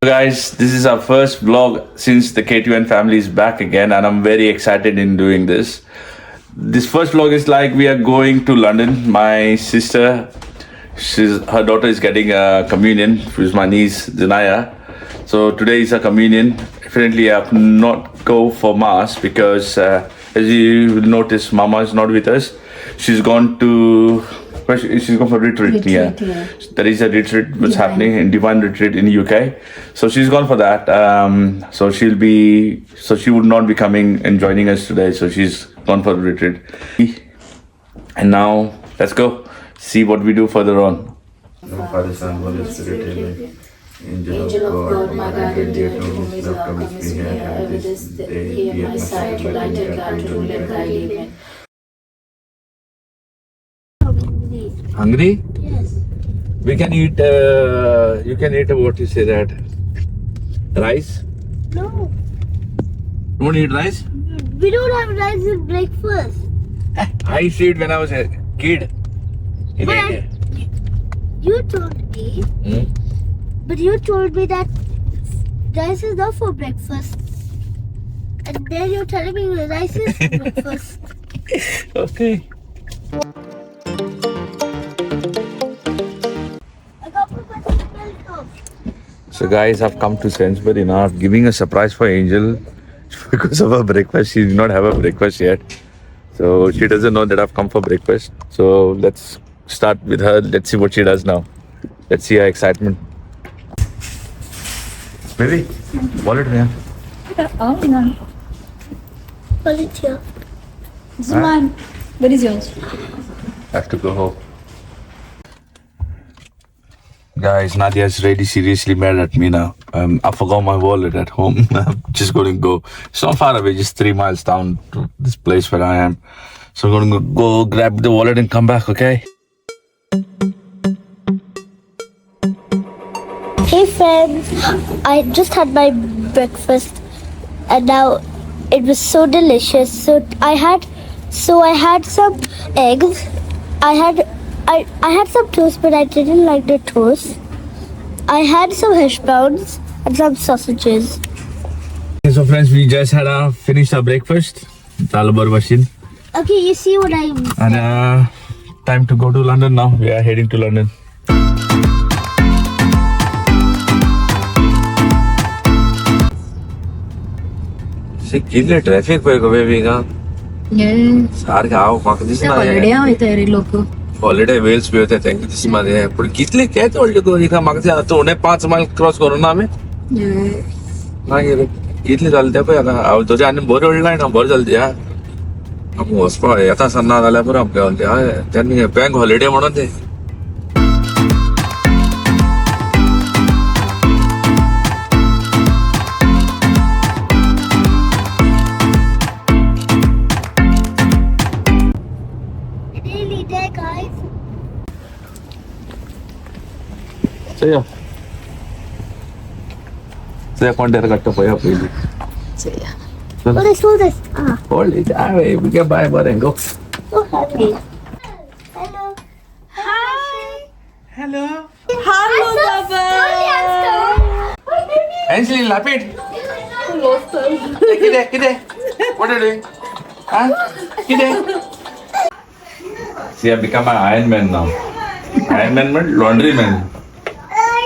Guys, this is our first vlog since the K2N family is back again, and I'm very excited in doing this. This first vlog is like we are going to London. My sister, her daughter is getting a communion, which is my niece Zanaya. So today is a communion. Definitely, I have not go for mass because, as you will notice, Mama is not with us. She's gone to. She's going for retreat. Yeah. There is a retreat which happening in Divine Retreat in the UK. So she's gone for that. So she would not be coming and joining us today. So she's gone for the retreat. And now let's go see what we do further on. Father, Son, Holy Spirit, Amen. Angel of God, my guardian dear, to whom is love comes me here, have this day, be at my side, to light and guide, to rule and guide, Amen. Hungry? Yes. We can eat, you can eat what you say that? Rice? No. You want to eat rice? We don't have rice in breakfast. I used to eat when I was a kid. In But India. you told me, but you told me that rice is not for breakfast. And then you're telling me the rice is for breakfast. Okay. So guys, I've come to Sainsbury now. I'm giving a surprise for Angel because of her breakfast. She did not have a breakfast yet. So she doesn't know that I've come for breakfast. So let's start with her. Let's see what she does now. Let's see her excitement. Baby, wallet here. Oh, no. Hold it here. This is mine. Where is yours? I have to go home. Guys, Nadia is really seriously mad at me now. I forgot my wallet at home. I'm just going to go. It's not far away, just 3 miles down to this place where I am. So I'm going to go grab the wallet and come back, okay? Hey friends, I just had my breakfast and now it was so delicious. So I had some eggs. I had some toast, but I didn't like the toast. I had some hash browns and some sausages. Okay, so friends, we just had finished our breakfast. Okay, you see what I mean. And time to go to London now. We are heading to London. See, कितले traffic पे कभी भी का सार का आओ mark this ना holiday होते हैं लोक हॉलिडे वेल्स पे होते हैं दिस मध्ये आहे पण कितले काय तोडले को इका मागचे आता उन्हें 5 माइल क्रॉस करू ना आम्ही नाही रे कितले चालते पे आता आव तुझे आणि बोर ओळलाय ना बोर चालते हा आपण हॉस्पा आता सन्ना झाल्या पर आपल्या होते हा त्यांनी बँक हॉलिडे म्हणून ते Saya. Saya konter kata apa ya pilih. Saya. Hold this. Hold it. We can buy more and go. So happy. Hello. Hi. Hello. Hello, Baba. Ansley, lapid. Kide. What are you doing? Huh? Kide. See, I've become an Iron Man now. Iron Man meant laundry man.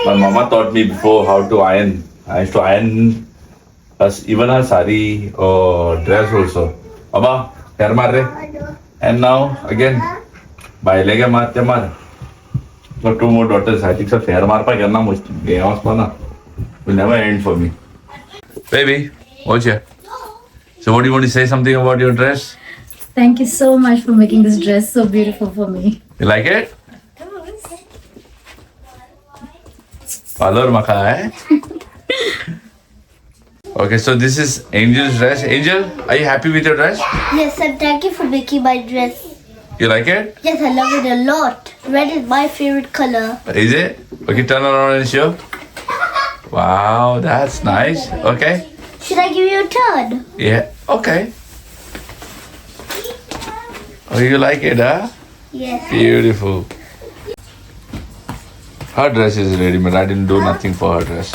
My mama taught me before how to iron. I used to iron even her sari or dress also. Abba, hair mar and now again, by leg marte mar. Got 2 more daughters. I think so hair mar pa karna mushkil will never end for me. Baby, watch here. So what do you want to say something about your dress? Thank you so much for making this dress so beautiful for me. You like it? Valor maka hai. Okay, so this is Angel's dress. Angel, are you happy with your dress? Yes, and thank you for making my dress. You like it? Yes, I love it a lot. Red is my favorite color. Is it? Okay, turn around and show. Wow, that's nice. Okay. Should I give you a turn? Yeah. Okay. Oh, you like it, huh? Yes. Beautiful. Her dress is ready-made. I didn't do nothing for her dress.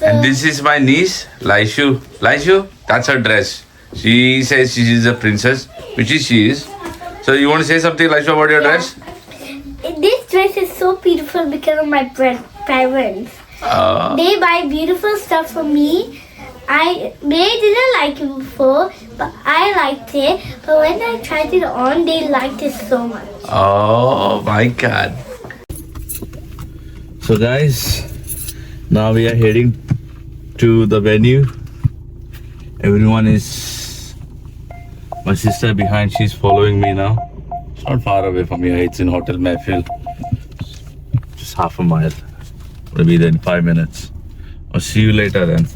And this is my niece, Laishu. Laishu, that's her dress. She says she is a princess, which is she is. So you want to say something, Laishu, about your dress? This dress is so beautiful because of my parents. They buy beautiful stuff for me. They didn't like it before, but I liked it. But when I tried it on, they liked it so much. Oh my God. So guys, now we are heading to the venue. Everyone is, my sister behind, she's following me now. It's not far away from here, it's in Hotel Mayfield. Just half a mile. We'll be there in 5 minutes. I'll see you later then.